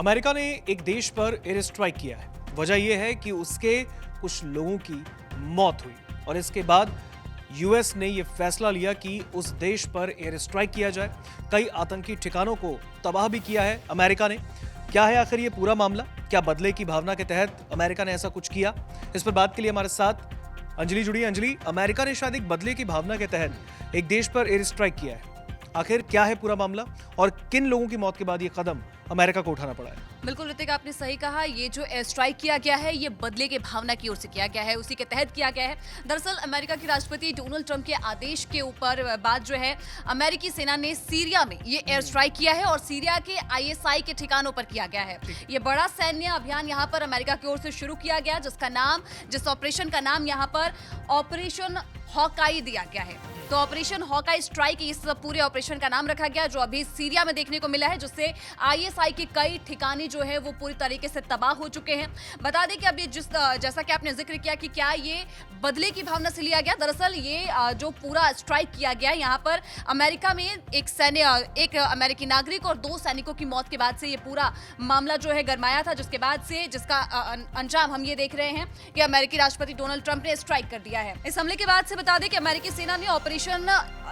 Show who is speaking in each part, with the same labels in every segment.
Speaker 1: America ने एक देश पर एयर स्ट्राइक किया है। वजह यह है कि उसके कुछ लोगों की मौत हुई और इसके बाद यूएस ने यह फैसला लिया कि उस देश पर एयर स्ट्राइक किया जाए। कई आतंकी ठिकानों को तबाह भी किया है अमेरिका ने। क्या है आखिर ये पूरा मामला? क्या बदले की भावना के तहत अमेरिका ने ऐसा कुछ किया? इस पर बात के लिए हमारे साथ अंजलि जुड़ी। अंजलि, अमेरिका ने शायद एक बदले की भावना के तहत एक देश पर एयर स्ट्राइक किया है। आखिर क्या है पूरा मामला और किन लोगों की मौत के बाद ये कदम अमेरिका को उठाना पड़ा है?
Speaker 2: बिल्कुल ऋतिक, आपने सही कहा। ये जो एयर स्ट्राइक किया गया है ये बदले के भावना की ओर से किया गया है, उसी के तहत किया गया है। दरअसल अमेरिका के राष्ट्रपति डोनाल्ड ट्रंप के आदेश के ऊपर बाद जो है अमेरिकी सेना ने सीरिया में ये एयर स्ट्राइक किया है और सीरिया के आईएसआई के ठिकानों पर किया गया है। ये बड़ा सैन्य अभियान यहाँ पर अमेरिका की ओर से शुरू किया गया, जिस ऑपरेशन का नाम यहाँ पर ऑपरेशन हॉकाई दिया गया है। तो ऑपरेशन हॉकाई स्ट्राइक इस पूरे ऑपरेशन का नाम रखा गया, जो अभी सीरिया में देखने को मिला है, जिससे आईएसआई के कई ठिकाने जो है वो पूरी तरीके से तबाह हो चुके हैं। बता दें कि अभी जैसा कि आपने जिक्र किया कि क्या ये बदले की भावना से लिया गया। दरअसल ये जो पूरा स्ट्राइक किया गया यहाँ पर अमेरिका में एक अमेरिकी नागरिक और 2 सैनिकों की मौत के बाद से ये पूरा मामला जो है गरमाया था, जिसका अंजाम हम ये देख रहे हैं कि अमेरिकी राष्ट्रपति डोनाल्ड ट्रंप ने स्ट्राइक कर दिया है। इस हमले के बाद से बता दें कि अमेरिकी सेना ने ऑपरेशन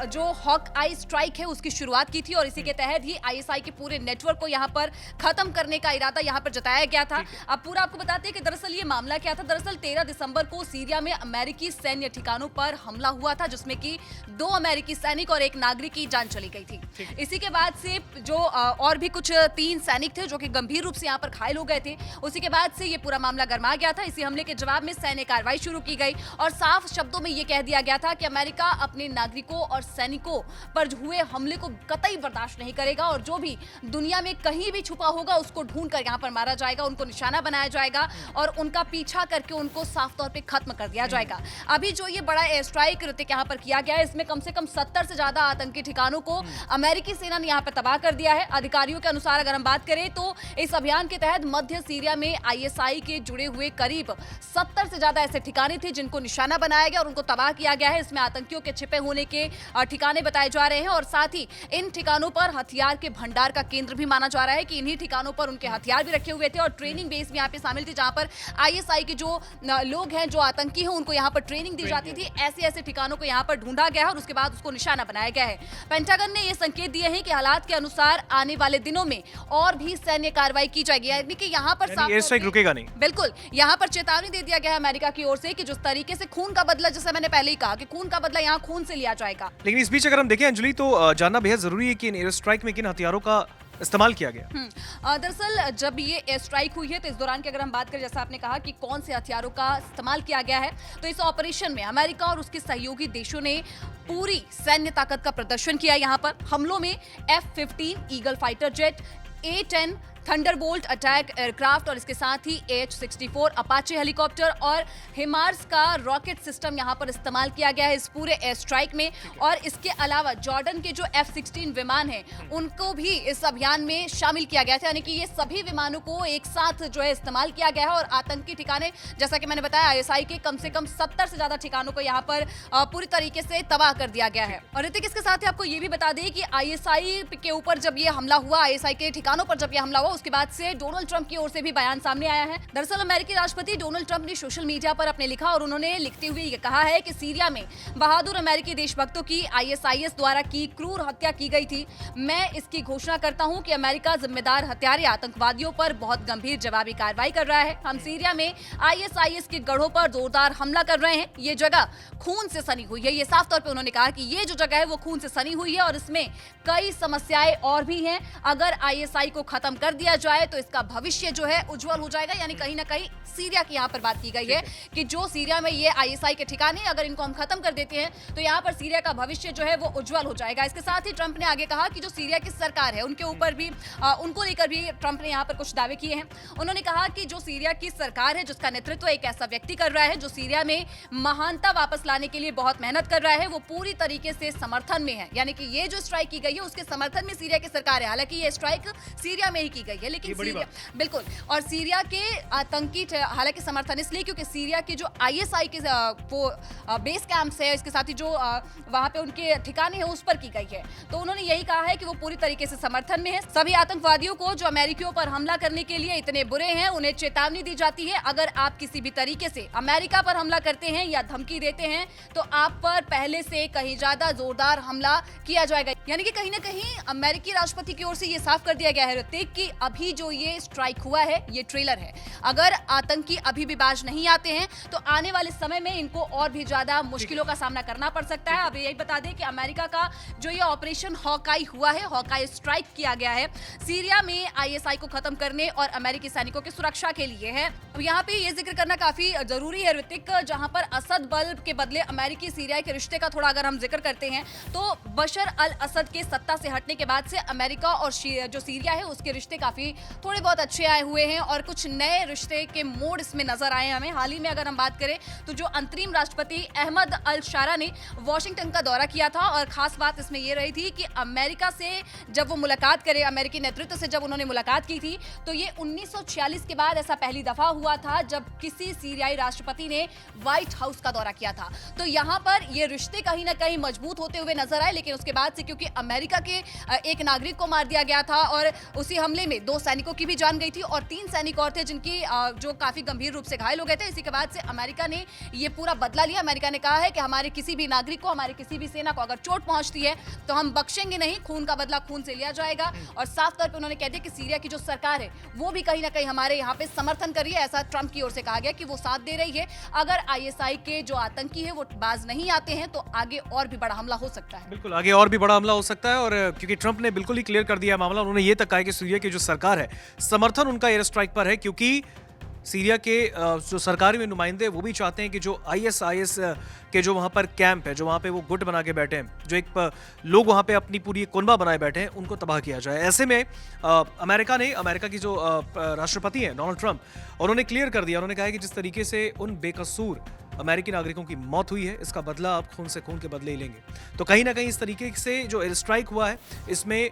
Speaker 2: जो हॉक आई स्ट्राइक है उसकी शुरुआत की थी और इसी के तहत ही आईएसआई के पूरे नेटवर्क को यहाँ पर खत्म करने का इरादा यहाँ पर जताया गया था। अब पूरा आपको बताते हैं कि दरअसल ये मामला क्या था। दरअसल 13 दिसंबर को सीरिया में अमेरिकी सैन्य ठिकानों पर हमला हुआ था, जिसमें कि 2 अमेरिकी सैनिक और 1 नागरिक की जान चली गई थी। इसी के बाद से जो और भी कुछ 3 सैनिक थे जो कि गंभीर रूप से यहाँ पर घायल हो गए थे। उसी के बाद से ये पूरा मामला गरमा गया था। इसी हमले के जवाब में सैन्य कार्रवाई शुरू की गई और साफ शब्दों में ये कह दिया गया था कि अमेरिका अपने नागरिकों और सैनिकों पर हुए हमले को कतई बर्दाश्त नहीं करेगा और जो भी दुनिया में कहीं भी छुपा होगा उसको ढूंढकर यहाँ पर मारा जाएगा, उनको निशाना बनाया जाएगा और उनका पीछा करके उनको साफ तौर पे खत्म कर दिया जाएगा। अभी जो ये बड़ा एयर स्ट्राइक ऋतिक यहाँ पर किया गया है, इसमें कम से कम 70 से ज्यादा आतंकी ठिकानों को अमेरिकी सेना ने यहाँ पर तबाह कर दिया है। अधिकारियों के अनुसार अगर हम बात करें तो इस अभियान के तहत मध्य सीरिया में आईएसआई के जुड़े हुए करीब 70 से ज्यादा ऐसे ठिकाने थे जिनको निशाना बनाया गया और उनको तबाह किया गया है। इसमें आतंकियों के छिपे होने के ठिकाने बताए जा रहे हैं और साथ ही इन ठिकानों पर हथियार के भंडार का केंद्र भी माना जा रहा है कि इन्हीं ठिकानों पर उनके हथियार भी रखे हुए थे और ट्रेनिंग बेस भी यहाँ पे शामिल थी, जहां पर आईएसआई के जो लोग हैं, जो आतंकी हैं, उनको यहाँ पर ट्रेनिंग दी जाती थी। ऐसे ठिकानों को यहाँ पर ढूंढा गया है और उसके बाद उसको निशाना बनाया गया है। पेंटागन ने यह संकेत दिए हैं कि हालात के अनुसार आने वाले दिनों में और भी सैन्य कार्रवाई की जाएगी, यानी कि यहाँ पर
Speaker 1: एयर स्ट्राइक रुकेगा नहीं।
Speaker 2: बिल्कुल, यहाँ पर चेतावनी दे दिया गया है अमेरिका की ओर से कि जिस तरीके से खून का बदला, जैसे मैंने पहले ही कहा कि खून का बदला यहाँ खून से लिया जाएगा।
Speaker 1: लेकिन इस बीच अगर हम देखें अंजलि, तो जानना बेहद जरूरी है कि इन एयर स्ट्राइक में किन हथियारों का इस्तेमाल किया गया।
Speaker 2: दरअसल जब ये एयर स्ट्राइक हुई है तो इस दौरान की अगर हम बात करें, जैसा आपने कहा कि कौन से हथियारों का इस्तेमाल किया गया है, तो इस ऑपरेशन में अमेरिका और उसके सहयोगी देशों ने पूरी सैन्य ताकत का प्रदर्शन किया। यहाँ पर हमलों में F-15 eagle fighter jet, A-10 Thunderbolt attack aircraft और इसके साथ ही AH-64 अपाचे हेलीकॉप्टर और हिमार्स का रॉकेट सिस्टम यहाँ पर इस्तेमाल किया गया है इस पूरे एयर स्ट्राइक में। और इसके अलावा जॉर्डन के जो F-16 विमान हैं उनको भी इस अभियान में शामिल किया गया था, यानी कि ये सभी विमानों को एक साथ जो है इस्तेमाल किया गया है और आतंकी ठिकाने, जैसा कि मैंने बताया, आईएसआई के कम से कम 70 से ज्यादा ठिकानों को यहाँ पर पूरी तरीके से तबाह कर दिया गया है। और ऋतिक, इसके साथ ही आपको ये भी बता दें कि आईएसआई के ऊपर जब ये हमला हुआ, आईएसआई के ठिकानों पर जब ये हमला हुआ, उसके बाद से डोनाल्ड ट्रंप की ओर से भी बयान सामने आया है। दरअसल अमेरिकी राष्ट्रपति डोनाल्ड ट्रंप ने सोशल मीडिया पर अपने लिखा और उन्होंने लिखते हुए ये कहा है कि सीरिया में बहादुर अमेरिकी देशभक्तों की आईएसआईएस द्वारा की क्रूर हत्या की गई थी। मैं इसकी घोषणा करता हूं कि अमेरिका जिम्मेदार हत्यारे आतंकवादियों पर बहुत गंभीर जवाबी कार्रवाई कर रहा है। हम सीरिया में आईएसआईएस के गढ़ों पर जोरदार हमला कर रहे हैं। ये जगह खून से सनी हुई है। ये साफ तौर पर उन्होंने कहा कि ये जो जगह है वो खून से सनी हुई है और इसमें कई समस्याएं और भी हैं। अगर आईएसआई को खत्म कर दिया जाए तो इसका भविष्य जो है उज्जवल हो जाएगा। यानी कहीं ना कहीं सीरिया की यहाँ पर बात की गई है कि जो सीरिया में ये आईएसआई के ठिकाने, अगर इनको हम खत्म कर देते हैं तो यहाँ पर सीरिया का भविष्य जो है वो उज्जवल हो जाएगा। इसके साथ ही ट्रंप ने आगे कहा कि जो सीरिया की सरकार है उनके ऊपर भी उनको लेकर भी ट्रंप ने यहाँ पर कुछ दावे किए हैं। उन्होंने कहा कि जो सीरिया की सरकार है, जिसका नेतृत्व एक ऐसा व्यक्ति कर रहा है जो सीरिया में महानता वापस लाने के लिए बहुत मेहनत कर रहा है, वो पूरी तरीके से समर्थन में है। यानी कि ये जो स्ट्राइक की गई है उसके समर्थन में सीरिया की सरकार है। हालांकि ये स्ट्राइक सीरिया में ही की गई गई है। लेकिन
Speaker 1: ये बड़ी
Speaker 2: सीरिया, बिल्कुल, और सीरिया के आतंकी हालांकि समर्थन इसलिए क्योंकि सीरिया के जो आईएसआई के वो बेस कैंप्स है, इसके साथ ही जो वहां पे उनके ठिकाने हैं उस पर की गई है। तो उन्होंने यही कहा है कि वो पूरी तरीके से समर्थन में है। सभी आतंकवादियों को जो अमेरिकियों पर हमला करने के लिए इतने बुरे हैं, उन्हें चेतावनी दी जाती है, अगर आप किसी भी तरीके से अमेरिका पर हमला करते हैं या धमकी देते हैं तो आप पर पहले से कहीं ज्यादा जोरदार हमला किया जाएगा। यानी कि कहीं ना कहीं अमेरिकी राष्ट्रपति की ओर से ये साफ कर दिया गया है ऋतिक कि अभी जो ये स्ट्राइक हुआ है ये ट्रेलर है। अगर आतंकी अभी भी बाज नहीं आते हैं तो आने वाले समय में इनको और भी ज्यादा मुश्किलों का सामना करना पड़ सकता है। अब यही बता दें कि अमेरिका का जो ये ऑपरेशन हॉकाई हुआ है, हॉकाई स्ट्राइक किया गया है, सीरिया में आईएसआई को खत्म करने और अमेरिकी सैनिकों की सुरक्षा के लिए है। अब यहाँ पे ये जिक्र करना काफी जरूरी है ऋतिक, जहां पर असद बल के बदले अमेरिकी सीरिया के रिश्ते का थोड़ा अगर हम जिक्र करते हैं तो बशर अल असद के सत्ता से हटने के बाद से अमेरिका और जो सीरिया है उसके रिश्ते काफी थोड़े बहुत अच्छे आए हुए हैं और कुछ नए रिश्ते के मोड़ इसमें नजर आए हमें। हाल ही में अगर हम बात करें तो जो अंतरिम राष्ट्रपति अहमद अल शारा ने वॉशिंगटन का दौरा किया था और खास बात इसमें यह रही थी कि अमेरिका से जब वो मुलाकात करे, अमेरिकी नेतृत्व से जब उन्होंने मुलाकात की थी तो ये 1946 के बाद ऐसा पहली दफा हुआ था जब किसी सीरियाई राष्ट्रपति ने व्हाइट हाउस का दौरा किया था। तो यहाँ पर ये रिश्ते कहीं ना कहीं मजबूत होते हुए नजर आए। लेकिन उसके बाद से क्योंकि अमेरिका के एक नागरिक को मार दिया गया था और उसी हमले में 2 सैनिकों की भी जान गई थी और 3 सैनिक और थे जिनकी जो काफी गंभीर रूप से घायल हो गए थे। इसी के बाद से अमेरिका ने ये पूरा बदला लिया। अमेरिका ने कहा है कि हमारे किसी भी नागरिक को, हमारे किसी भी सेना को अगर चोट पहुंचती है तो हम बख्शेंगे नहीं, खून का बदला खून से लिया जाएगा। और साफ तौर पर उन्होंने कह दिया कि सीरिया की जो सरकार है वो भी कहीं ना कहीं हमारे यहाँ पे समर्थन कर रही है। ऐसा ट्रंप की ओर से कहा गया कि वो साथ दे रही है। अगर आईएसआई के जो आतंकी है वो बाज नहीं आते हैं तो आगे और भी बड़ा हमला हो सकता है।
Speaker 1: बिल्कुल, आगे और भी बड़ा हमला हो सकता है। और क्योंकि ट्रंप ने बिल्कुल ही क्लियर कर दिया मामला, उन्होंने ये तक कहा कि सीरिया की जो सरकार है समर्थन उनका एयर स्ट्राइक पर है, क्योंकि सीरिया के जो सरकारी में नुमाइंदे वो भी चाहते हैं कि जो आईएसआईएस के जो वहाँ पर कैंप है, जो वहाँ पे वो गुट बना के बैठे हैं, जो एक लोग वहाँ पे अपनी पूरी कुनबा बनाए बैठे हैं, उनको तबाह किया जाए। ऐसे में अमेरिका की जो राष्ट्रपति हैं डोनाल्ड ट्रंप, उन्होंने क्लियर कर दिया, उन्होंने कहा कि जिस तरीके से उन बेकसूर अमेरिकी नागरिकों की मौत हुई है इसका बदला आप खून से खून के बदले ही लेंगे। तो कहीं ना कहीं इस तरीके से जो एयर स्ट्राइक हुआ है इसमें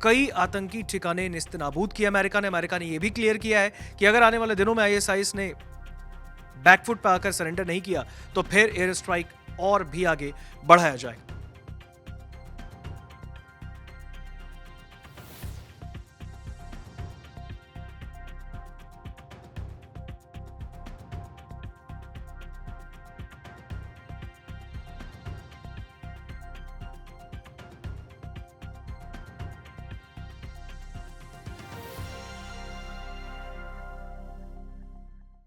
Speaker 1: कई आतंकी ठिकाने नेस्तनाबूद किया अमेरिका ने यह भी क्लियर किया है कि अगर आने वाले दिनों में आईएसआईएस ने बैकफुट पर आकर सरेंडर नहीं किया तो फिर एयर स्ट्राइक और भी आगे बढ़ाया जाएगा।